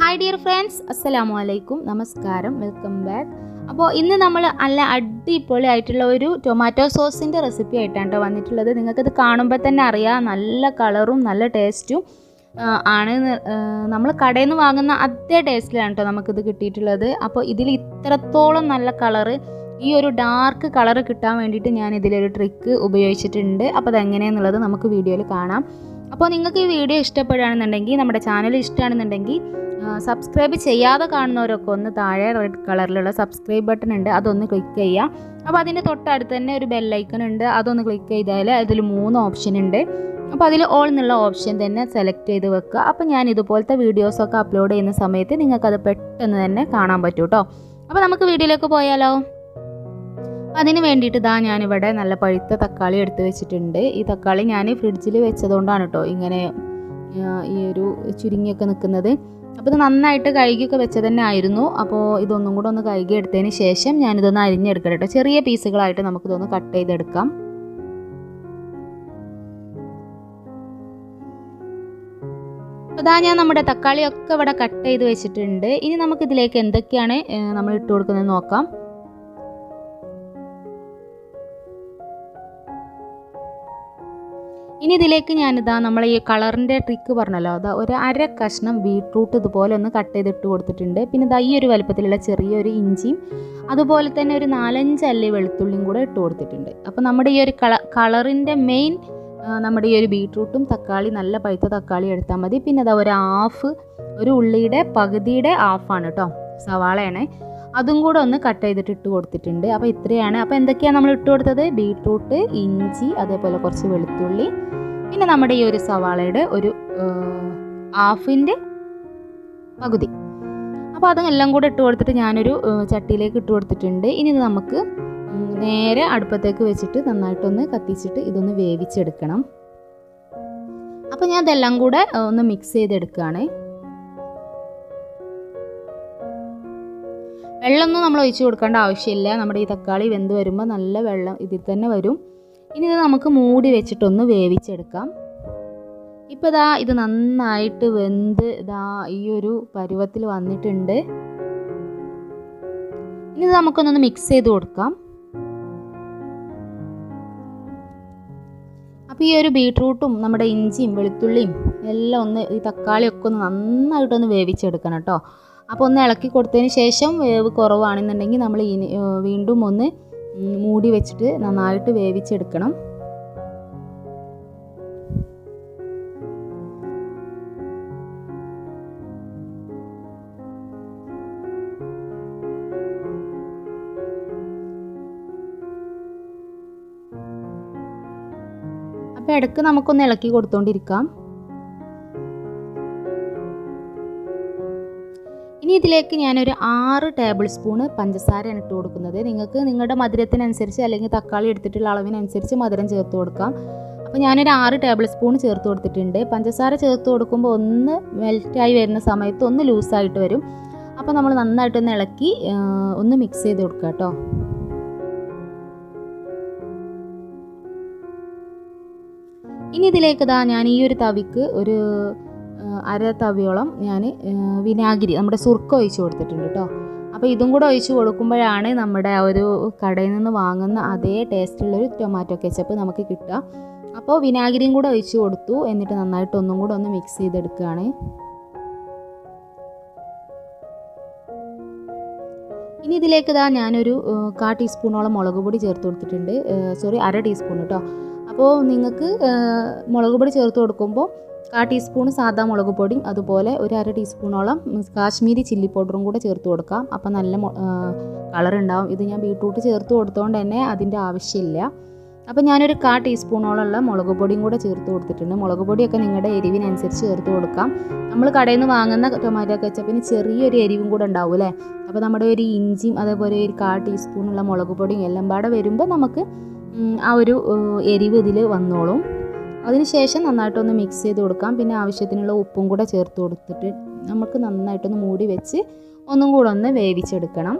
Hi dear friends, Assalamu alaikum, Namaskaram, welcome back. അപ്പോൾ ഇന്ന് നമ്മൾ നല്ല അടിപൊളിയായിട്ടുള്ള ഒരു ടൊമാറ്റോ സോസിൻ്റെ റെസിപ്പി ആയിട്ടാണ് വന്നിട്ടുള്ളത്. നിങ്ങൾക്കത് കാണുമ്പോൾ തന്നെ അറിയാം, നല്ല കളറും നല്ല ടേസ്റ്റും ആണ്. നമ്മൾ കടയിൽ നിന്ന് വാങ്ങുന്ന അതേ ടേസ്റ്റിലാണ് കേട്ടോ നമുക്കിത് കിട്ടിയിട്ടുള്ളത്. അപ്പോൾ ഇതിൽ ഇത്രത്തോളം നല്ല കളറ്, ഈ ഒരു ഡാർക്ക് കളറ് കിട്ടാൻ വേണ്ടിയിട്ട് ഞാൻ ഇതിലൊരു ട്രിക്ക് ഉപയോഗിച്ചിട്ടുണ്ട്. അപ്പോൾ അതെങ്ങനെയാണെന്നുള്ളത് നമുക്ക് വീഡിയോയിൽ കാണാം. അപ്പോൾ നിങ്ങൾക്ക് ഈ വീഡിയോ ഇഷ്ടപ്പെടുകയാണെന്നുണ്ടെങ്കിൽ, നമ്മുടെ ചാനൽ ഇഷ്ടമാണെന്നുണ്ടെങ്കിൽ സബ്സ്ക്രൈബ് ചെയ്യാതെ കാണുന്നവരൊക്കെ ഒന്ന് താഴെ റെഡ് കളറിലുള്ള സബ്സ്ക്രൈബ് ബട്ടൺ ഉണ്ട്, അതൊന്ന് ക്ലിക്ക് ചെയ്യുക. അപ്പോൾ അതിൻ്റെ തൊട്ടടുത്ത് തന്നെ ഒരു ബെല്ലൈക്കൺ ഉണ്ട്, അതൊന്ന് ക്ലിക്ക് ചെയ്താൽ അതിൽ 3 ഓപ്ഷൻ ഉണ്ട്. അപ്പോൾ അതിൽ ഓൾ എന്നുള്ള ഓപ്ഷൻ തന്നെ സെലക്ട് ചെയ്ത് വെക്കുക. അപ്പോൾ ഞാൻ ഇതുപോലത്തെ വീഡിയോസൊക്കെ അപ്ലോഡ് ചെയ്യുന്ന സമയത്ത് നിങ്ങൾക്കത് പെട്ടെന്ന് തന്നെ കാണാൻ പറ്റും കേട്ടോ. അപ്പോൾ നമുക്ക് വീഡിയോയിലേക്ക് പോയാലോ. അതിന് വേണ്ടിയിട്ട് ഞാനിവിടെ നല്ല പഴുത്ത തക്കാളി എടുത്ത് വെച്ചിട്ടുണ്ട്. ഈ തക്കാളി ഞാൻ ഫ്രിഡ്ജിൽ വെച്ചതുകൊണ്ടാണ് കേട്ടോ ഇങ്ങനെ ഈ ഒരു ചുരുങ്ങിയൊക്കെ നിൽക്കുന്നത്. അപ്പോൾ ഇത് നന്നായിട്ട് കഴുകിയൊക്കെ വെച്ചത് തന്നെ ആയിരുന്നു. അപ്പോൾ ഇതൊന്നും കൂടെ ഒന്ന് കഴുകി എടുത്തതിന് ശേഷം ഞാനിതൊന്ന് അരിഞ്ഞെടുക്കട്ടെ കേട്ടോ. ചെറിയ പീസുകളായിട്ട് നമുക്കിതൊന്ന് കട്ട് ചെയ്തെടുക്കാം. അപ്പോൾ ഞാൻ നമ്മുടെ തക്കാളിയൊക്കെ ഇവിടെ കട്ട് ചെയ്ത് വെച്ചിട്ടുണ്ട്. ഇനി നമുക്കിതിലേക്ക് എന്തൊക്കെയാണ് നമ്മൾ ഇട്ട് കൊടുക്കുന്നത് നോക്കാം. ഇനി ഇതിലേക്ക് നമ്മൾ ഈ കളറിൻ്റെ ട്രിക്ക് പറഞ്ഞല്ലോ, ഒരു 1/2 കഷ്ണം ബീട്രൂട്ട് ഇതുപോലെ ഒന്ന് കട്ട് ചെയ്തിട്ട് കൊടുത്തിട്ടുണ്ട്. പിന്നെ ഈ ഒരു വലുപ്പത്തിലുള്ള ചെറിയൊരു ഇഞ്ചിയും അതുപോലെ തന്നെ ഒരു 4-5 അല്ലി വെളുത്തുള്ളിയും കൂടെ ഇട്ട് കൊടുത്തിട്ടുണ്ട്. അപ്പോൾ നമ്മുടെ ഈ ഒരു കളറിൻ്റെ മെയിൻ നമ്മുടെ ഈ ഒരു ബീട്രൂട്ടും തക്കാളി, നല്ല പഴുത്ത തക്കാളി എടുത്താൽ മതി. പിന്നെ ഒരു ഉള്ളിയുടെ പകുതിയുടെ ഹാഫാണ് കേട്ടോ, സവാളയാണ്, അതും കൂടെ ഒന്ന് കട്ട് ചെയ്തിട്ട് ഇട്ട് കൊടുത്തിട്ടുണ്ട്. അപ്പോൾ ഇത്രയാണ്. അപ്പോൾ എന്തൊക്കെയാണ് നമ്മൾ ഇട്ട് കൊടുത്തത്? ബീട്രൂട്ട്, ഇഞ്ചി, അതേപോലെ കുറച്ച് വെളുത്തുള്ളി, പിന്നെ നമ്മുടെ ഈ ഒരു സവാളയുടെ ഒരു ഹാഫിൻ്റെ പകുതി. അപ്പോൾ അതെല്ലാം കൂടെ ഇട്ട് കൊടുത്തിട്ട് ഞാനൊരു ചട്ടിയിലേക്ക് ഇട്ട് കൊടുത്തിട്ടുണ്ട്. ഇനി ഇത് നമുക്ക് നേരെ അടുപ്പത്തേക്ക് വെച്ചിട്ട് നന്നായിട്ടൊന്ന് കത്തിച്ചിട്ട് ഇതൊന്ന് വേവിച്ചെടുക്കണം. അപ്പോൾ ഞാൻ ഇതെല്ലാം കൂടെ ഒന്ന് മിക്സ് ചെയ്തെടുക്കുകയാണ്. വെള്ളമൊന്നും നമ്മൾ ഒഴിച്ച് കൊടുക്കേണ്ട ആവശ്യമില്ല. നമ്മുടെ ഈ തക്കാളി വെന്ത് വരുമ്പോൾ നല്ല വെള്ളം ഇതിൽ തന്നെ വരും. ഇനി ഇത് നമുക്ക് മൂടി വെച്ചിട്ടൊന്ന് വേവിച്ചെടുക്കാം. ഇപ്പോൾ ഇത് നന്നായിട്ട് വെന്ത് ഈ ഒരു പരുവത്തിൽ വന്നിട്ടുണ്ട്. ഇനി ഇത് നമുക്കൊന്നൊന്ന് മിക്സ് ചെയ്ത് കൊടുക്കാം. അപ്പോൾ ഈ ഒരു ബീട്രൂട്ടും നമ്മുടെ ഇഞ്ചിയും വെളുത്തുള്ളിയും എല്ലാം ഒന്ന്, ഈ തക്കാളിയൊക്കെ ഒന്ന് നന്നായിട്ടൊന്ന് വേവിച്ചെടുക്കണം കേട്ടോ. അപ്പോൾ ഒന്ന് ഇളക്കി കൊടുത്തതിന് ശേഷം വേവ് കുറവാണെന്നുണ്ടെങ്കിൽ നമ്മൾ വീണ്ടും ഒന്ന് മൂടി വെച്ചിട്ട് നന്നായിട്ട് വേവിച്ചെടുക്കണം. അപ്പോൾ ഇടയ്ക്ക് നമുക്കൊന്ന് ഇളക്കി കൊടുത്തോണ്ടിരിക്കാം. ഇനി ഇതിലേക്ക് ഞാനൊരു 6 ടേബിൾ സ്പൂണ് പഞ്ചസാരയാണ് ഇട്ട് കൊടുക്കുന്നത്. നിങ്ങൾക്ക് നിങ്ങളുടെ മധുരത്തിനനുസരിച്ച് അല്ലെങ്കിൽ തക്കാളി എടുത്തിട്ടുള്ള അളവിനനുസരിച്ച് മധുരം ചേർത്ത് കൊടുക്കാം. അപ്പോൾ ഞാനൊരു 6 ടേബിൾ സ്പൂൺ ചേർത്ത് കൊടുത്തിട്ടുണ്ട്. പഞ്ചസാര ചേർത്ത് കൊടുക്കുമ്പോൾ ഒന്ന് മെൽറ്റായി വരുന്ന സമയത്ത് ഒന്ന് ലൂസായിട്ട് വരും. അപ്പോൾ നമ്മൾ നന്നായിട്ടൊന്ന് ഇളക്കി ഒന്ന് മിക്സ് ചെയ്ത് കൊടുക്കുക കേട്ടോ. ഇനി ഇതിലേക്ക് ഞാൻ ഈ ഒരു തവിക്ക് ഒരു 1/2 തവിയോളം ഞാൻ വിനാഗിരി, നമ്മുടെ സുർക്ക ഒഴിച്ച് കൊടുത്തിട്ടുണ്ട് കേട്ടോ. അപ്പോൾ ഇതും കൂടെ ഒഴിച്ച് കൊടുക്കുമ്പോഴാണ് നമ്മുടെ ആ ഒരു കടയിൽ നിന്ന് വാങ്ങുന്ന അതേ ടേസ്റ്റുള്ളൊരു ടൊമാറ്റോ കെച്ചപ്പ് നമുക്ക് കിട്ടുക. അപ്പോൾ വിനാഗിരിയും കൂടെ ഒഴിച്ച് കൊടുത്തു. എന്നിട്ട് നന്നായിട്ട് ഒന്നും കൂടെ ഒന്ന് മിക്സ് ചെയ്തെടുക്കുകയാണ്. ഇനി ഇതിലേക്ക് ഞാനൊരു 1/4 ടീസ്പൂണോളം മുളക് പൊടി ചേർത്ത് കൊടുത്തിട്ടുണ്ട്. 1/2 ടീസ്പൂൺ കേട്ടോ. അപ്പോൾ നിങ്ങൾക്ക് മുളക് പൊടി ചേർത്ത് കൊടുക്കുമ്പോൾ 1/4 ടീസ്പൂൺ സാദാ മുളക് പൊടിയും അതുപോലെ ഒരു 1/2 ടീസ്പൂണോളം കാശ്മീരി ചില്ലി പൗഡറും കൂടെ ചേർത്ത് കൊടുക്കാം. അപ്പോൾ നല്ല കളർ ഉണ്ടാവും. ഇത് ഞാൻ ബീട്രൂട്ട് ചേർത്ത് കൊടുത്തതുകൊണ്ട് തന്നെ അതിൻ്റെ ആവശ്യമില്ല. അപ്പോൾ ഞാനൊരു 1/4 ടീസ്പൂണോളം മുളക് പൊടിയും കൂടെ ചേർത്ത് കൊടുത്തിട്ടുണ്ട്. മുളക് പൊടിയൊക്കെ നിങ്ങളുടെ എരിവിനനുസരിച്ച് ചേർത്ത് കൊടുക്കാം. നമ്മൾ കടയിൽ നിന്ന് വാങ്ങുന്ന ടൊമാറ്റോ കെച്ചപ്പിന് ചെറിയൊരു എരിവും കൂടെ ഉണ്ടാവും അല്ലേ. അപ്പോൾ നമ്മുടെ ഒരു ഇഞ്ചിയും അതേപോലെ ഒരു 1/4 ടീസ്പൂണുള്ള മുളക് പൊടിയും എല്ലാം പാടെ വരുമ്പോൾ നമുക്ക് ആ ഒരു എരിവ് ഇതിൽ വന്നോളും. അതിനുശേഷം നന്നായിട്ടൊന്ന് മിക്സ് ചെയ്ത് കൊടുക്കാം. പിന്നെ ആവശ്യത്തിനുള്ള ഉപ്പും കൂടെ ചേർത്ത് കൊടുത്തിട്ട് നമുക്ക് നന്നായിട്ടൊന്ന് മൂടി വെച്ച് ഒന്നും കൂടെ ഒന്ന് വേവിച്ചെടുക്കണം.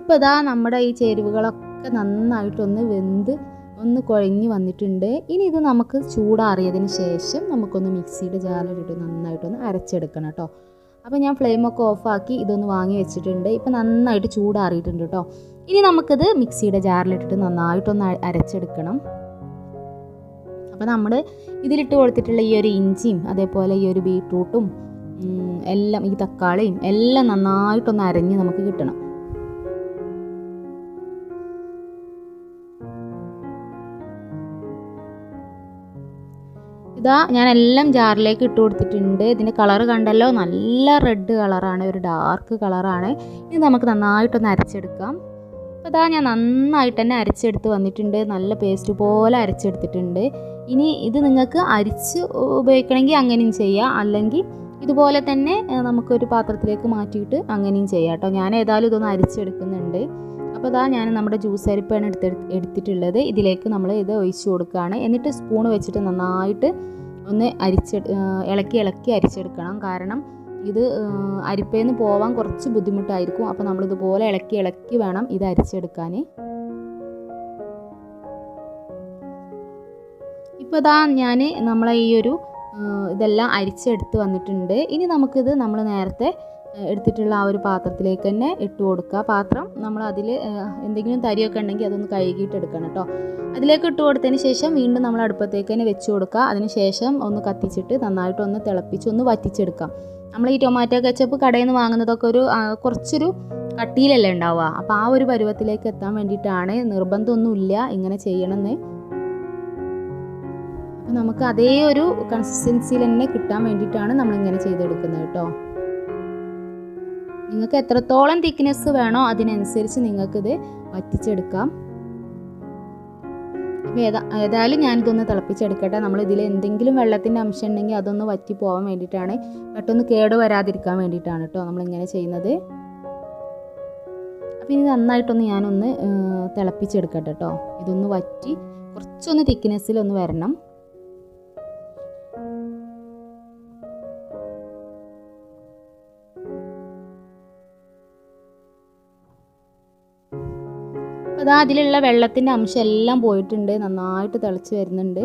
ഇപ്പോൾ ഇതാ നമ്മുടെ ഈ ചേരുവകളൊക്കെ നന്നായിട്ടൊന്ന് വെന്ത് ഒന്ന് കുഴഞ്ഞ് വന്നിട്ടുണ്ട്. ഇനി ഇത് നമുക്ക് ചൂടാറിയതിന് ശേഷം നമുക്കൊന്ന് മിക്സിയുടെ ജാറിലിട്ട് നന്നായിട്ടൊന്ന് അരച്ചെടുക്കണം കേട്ടോ. അപ്പോൾ ഞാൻ ഫ്ലെയിമൊക്കെ ഓഫാക്കി ഇതൊന്ന് വാങ്ങി വെച്ചിട്ടുണ്ട്. ഇപ്പോൾ നന്നായിട്ട് ചൂടാറിയിട്ടുണ്ട് കേട്ടോ. ഇനി നമുക്കിത് മിക്സിയുടെ ജാറിലിട്ടിട്ട് നന്നായിട്ടൊന്ന് അരച്ചെടുക്കണം. അപ്പോൾ നമ്മൾ ഇതിലിട്ട് കൊടുത്തിട്ടുള്ള ഈ ഒരു ഇഞ്ചിയും അതേപോലെ ഈ ഒരു ബീട്രൂട്ടും എല്ലാം ഈ തക്കാളിയും എല്ലാം നന്നായിട്ടൊന്ന് അരഞ്ഞ് നമുക്ക് കിട്ടണം. ഇതാ ഞാൻ എല്ലാം ജാറിലേക്ക് ഇട്ട് കൊടുത്തിട്ടുണ്ട്. ഇതിൻ്റെ കളറ് കണ്ടല്ലോ, നല്ല റെഡ് കളറാണ്, ഒരു ഡാർക്ക് കളറാണ്. ഇത് നമുക്ക് നന്നായിട്ടൊന്ന് അരച്ചെടുക്കാം. അപ്പോൾ ഇതാ ഞാൻ നന്നായിട്ട് തന്നെ അരച്ചെടുത്ത് വന്നിട്ടുണ്ട്. നല്ല പേസ്റ്റ് പോലെ അരച്ചെടുത്തിട്ടുണ്ട്. ഇനി ഇത് നിങ്ങൾക്ക് അരിച്ച് ഉപയോഗിക്കണമെങ്കിൽ അങ്ങനെയും ചെയ്യാം, അല്ലെങ്കിൽ ഇതുപോലെ തന്നെ നമുക്കൊരു പാത്രത്തിലേക്ക് മാറ്റിയിട്ട് അങ്ങനെയും ചെയ്യാം കേട്ടോ. ഞാൻ ഏതായാലും ഇതൊന്ന് അരിച്ചെടുക്കുന്നുണ്ട്. അപ്പോൾ ഇതാ ഞാൻ നമ്മുടെ ജ്യൂസ് അരിപ്പാണ് എടുത്തിട്ടുള്ളത്. ഇതിലേക്ക് നമ്മൾ ഇത് ഒഴിച്ച് കൊടുക്കുകയാണ്. എന്നിട്ട് സ്പൂൺ വെച്ചിട്ട് നന്നായിട്ട് ഒന്ന് ഇളക്കി അരിച്ചെടുക്കണം. കാരണം ഇത് അരിപ്പേന്ന് പോവാൻ കുറച്ച് ബുദ്ധിമുട്ടായിരിക്കും. അപ്പോൾ നമ്മളിതുപോലെ ഇളക്കി വേണം ഇത് അരിച്ചെടുക്കാൻ. ഇപ്പോൾ ഇതാ ഞാൻ നമ്മളെ ഈ ഒരു ഇതെല്ലാം അരിച്ചെടുത്ത് വന്നിട്ടുണ്ട്. ഇനി നമുക്കിത് നമ്മൾ നേരത്തെ എടുത്തിട്ടുള്ള ആ ഒരു പാത്രത്തിലേക്ക് തന്നെ ഇട്ട് കൊടുക്കുക. പാത്രം നമ്മൾ അതിൽ എന്തെങ്കിലും തരിയൊക്കെ ഉണ്ടെങ്കിൽ അതൊന്ന് കഴുകിയിട്ട് എടുക്കണം കേട്ടോ. അതിലേക്ക് ഇട്ട് കൊടുത്തതിന് ശേഷം വീണ്ടും നമ്മൾ അടുപ്പത്തേക്ക് തന്നെ വെച്ച് കൊടുക്കുക. അതിന് ശേഷം ഒന്ന് കത്തിച്ചിട്ട് നന്നായിട്ടൊന്ന് തിളപ്പിച്ച് ഒന്ന് വറ്റിച്ചെടുക്കാം. നമ്മൾ ഈ ടൊമാറ്റോ കെച്ചപ്പ് കടയിൽ നിന്ന് വാങ്ങുന്നതൊക്കെ കുറച്ചൊരു കട്ടിയിലല്ലേ ഉണ്ടാവുക. അപ്പോൾ ആ ഒരു പരുവത്തിലേക്ക് എത്താൻ വേണ്ടിയിട്ടാണ്, നിർബന്ധമൊന്നുമില്ല ഇങ്ങനെ ചെയ്യണമെന്ന്. അപ്പോൾ നമുക്ക് അതേ ഒരു കൺസിസ്റ്റൻസിയിൽ തന്നെ കിട്ടാൻ വേണ്ടിയിട്ടാണ് നമ്മളിങ്ങനെ ചെയ്തെടുക്കുന്നത് കേട്ടോ. നിങ്ങൾക്ക് എത്രത്തോളം തിക്നെസ് വേണോ അതിനനുസരിച്ച് നിങ്ങൾക്കിത് വറ്റിച്ചെടുക്കാം. അപ്പോൾ ഏതായാലും ഞാനിതൊന്ന് തിളപ്പിച്ചെടുക്കട്ടെ. നമ്മൾ ഇതിൽ എന്തെങ്കിലും വെള്ളത്തിൻ്റെ അംശം ഉണ്ടെങ്കിൽ അതൊന്ന് വറ്റി പോകാൻ വേണ്ടിയിട്ടാണ്, പെട്ടെന്ന് കേട് വരാതിരിക്കാൻ വേണ്ടിയിട്ടാണ് കേട്ടോ നമ്മളിങ്ങനെ ചെയ്യുന്നത്. അപ്പോൾ ഇനി നന്നായിട്ടൊന്ന് ഞാനൊന്ന് തിളപ്പിച്ചെടുക്കട്ടെ കേട്ടോ. ഇതൊന്ന് വറ്റി കുറച്ചൊന്ന് തിക്നെസ്സിലൊന്ന് വരണം. അപ്പോൾ അതിലുള്ള വെള്ളത്തിൻ്റെ അംശം എല്ലാം പോയിട്ടുണ്ട്, നന്നായിട്ട് തിളച്ച് വരുന്നുണ്ട്.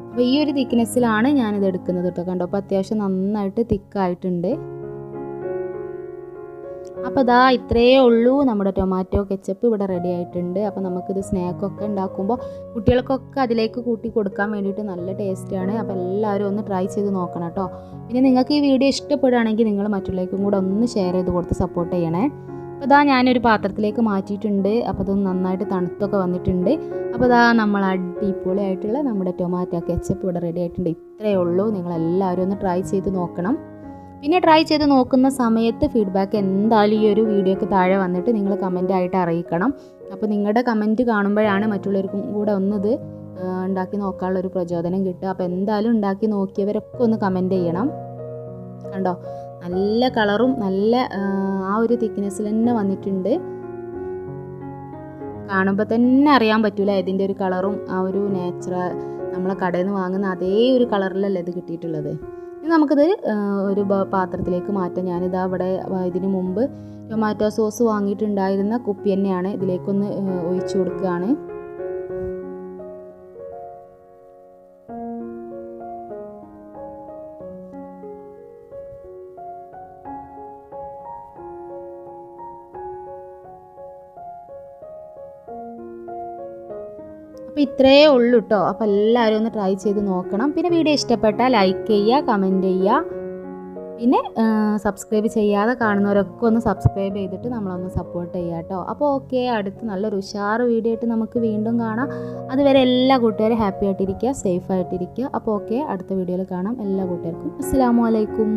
അപ്പോൾ ഈ ഒരു തിക്നെസ്സിലാണ് ഞാനിത് എടുക്കുന്നത് കേട്ടോ. കണ്ടോ, അപ്പോൾ അത്യാവശ്യം നന്നായിട്ട് തിക്കായിട്ടുണ്ട്. അപ്പോൾ ഇത്രയേ ഉള്ളൂ, നമ്മുടെ ടൊമാറ്റോ കെച്ചപ്പ് ഇവിടെ റെഡി ആയിട്ടുണ്ട്. അപ്പോൾ നമുക്കിത് സ്നാക്കൊക്കെ ഉണ്ടാക്കുമ്പോൾ കുട്ടികൾക്കൊക്കെ അതിലേക്ക് കൂട്ടി കൊടുക്കാൻ വേണ്ടിയിട്ട് നല്ല ടേസ്റ്റാണ്. അപ്പോൾ എല്ലാവരും ഒന്ന് ട്രൈ ചെയ്ത് നോക്കണം കേട്ടോ. പിന്നെ നിങ്ങൾക്ക് ഈ വീഡിയോ ഇഷ്ടപ്പെടുകയാണെങ്കിൽ നിങ്ങൾ മറ്റുള്ളവർക്കും കൂടെ ഒന്ന് ഷെയർ ചെയ്ത് കൊടുത്ത് സപ്പോർട്ട് ചെയ്യണേ. അപ്പോൾ ഞാനൊരു പാത്രത്തിലേക്ക് മാറ്റിയിട്ടുണ്ട്. അപ്പോൾ അതൊന്ന് നന്നായിട്ട് തണുത്തൊക്കെ വന്നിട്ടുണ്ട്. അപ്പോൾ നമ്മൾ അടിപൊളിയായിട്ടുള്ള നമ്മുടെ ടൊമാറ്റോ കെച്ചപ്പ് ഇവിടെ റെഡി ആയിട്ടുണ്ട്. ഇത്രയേ ഉള്ളൂ, നിങ്ങളെല്ലാവരും ഒന്ന് ട്രൈ ചെയ്ത് നോക്കണം. പിന്നെ ട്രൈ ചെയ്ത് നോക്കുന്ന സമയത്ത് ഫീഡ്ബാക്ക് എന്തായാലും ഈ ഒരു വീഡിയോക്ക് താഴെ വന്നിട്ട് നിങ്ങൾ കമൻറ്റായിട്ട് അറിയിക്കണം. അപ്പോൾ നിങ്ങളുടെ കമൻറ്റ് കാണുമ്പോഴാണ് മറ്റുള്ളവർക്കും കൂടെ ഒന്നിത് ഉണ്ടാക്കി നോക്കാനുള്ളൊരു പ്രചോദനം കിട്ടുക. അപ്പോൾ എന്തായാലും ഉണ്ടാക്കി നോക്കിയവരൊക്കെ ഒന്ന് കമൻറ്റ് ചെയ്യണം. കണ്ടോ, നല്ല കളറും നല്ല ആ ഒരു തിക്നെസ്സിൽ തന്നെ വന്നിട്ടുണ്ട്. കാണുമ്പോൾ തന്നെ അറിയാൻ പറ്റില്ല ഇതിൻ്റെ ഒരു കളറും ആ ഒരു നാച്ചുറൽ നമ്മളെ കടയിൽ നിന്ന് വാങ്ങുന്ന അതേ ഒരു കളറിലല്ലേ ഇത് കിട്ടിയിട്ടുള്ളത്. ഇനി നമുക്കിത് ഒരു പാത്രത്തിലേക്ക് മാറ്റാം. ഞാനിതാ ഇവിടെ ഇതിന് മുമ്പ് ടൊമാറ്റോ സോസ് വാങ്ങിയിട്ടുണ്ടായിരുന്ന കുപ്പി തന്നെയാണ്, ഇതിലേക്കൊന്ന് ഒഴിച്ചു കൊടുക്കുകയാണ്. അപ്പോൾ ഇത്രയേ ഉള്ളൂ കേട്ടോ. അപ്പോൾ എല്ലാവരും ഒന്ന് ട്രൈ ചെയ്ത് നോക്കണം. പിന്നെ വീഡിയോ ഇഷ്ടപ്പെട്ടാൽ ലൈക്ക് ചെയ്യുക, കമൻറ്റ് ചെയ്യുക. പിന്നെ സബ്സ്ക്രൈബ് ചെയ്യാതെ കാണുന്നവരൊക്കെ ഒന്ന് സബ്സ്ക്രൈബ് ചെയ്തിട്ട് നമ്മളൊന്ന് സപ്പോർട്ട് ചെയ്യുക കേട്ടോ. അപ്പോൾ ഓക്കെ, അടുത്ത് നല്ലൊരു ഉഷാറ് വീഡിയോ ആയിട്ട് നമുക്ക് വീണ്ടും കാണാം. അതുവരെ എല്ലാ കൂട്ടുകാരും ഹാപ്പി ആയിട്ടിരിക്കുക, സേഫ് ആയിട്ടിരിക്കുക. അപ്പോൾ ഓക്കെ, അടുത്ത വീഡിയോയിൽ കാണാം. എല്ലാ കൂട്ടുകാർക്കും അസ്സലാമു അലൈക്കും.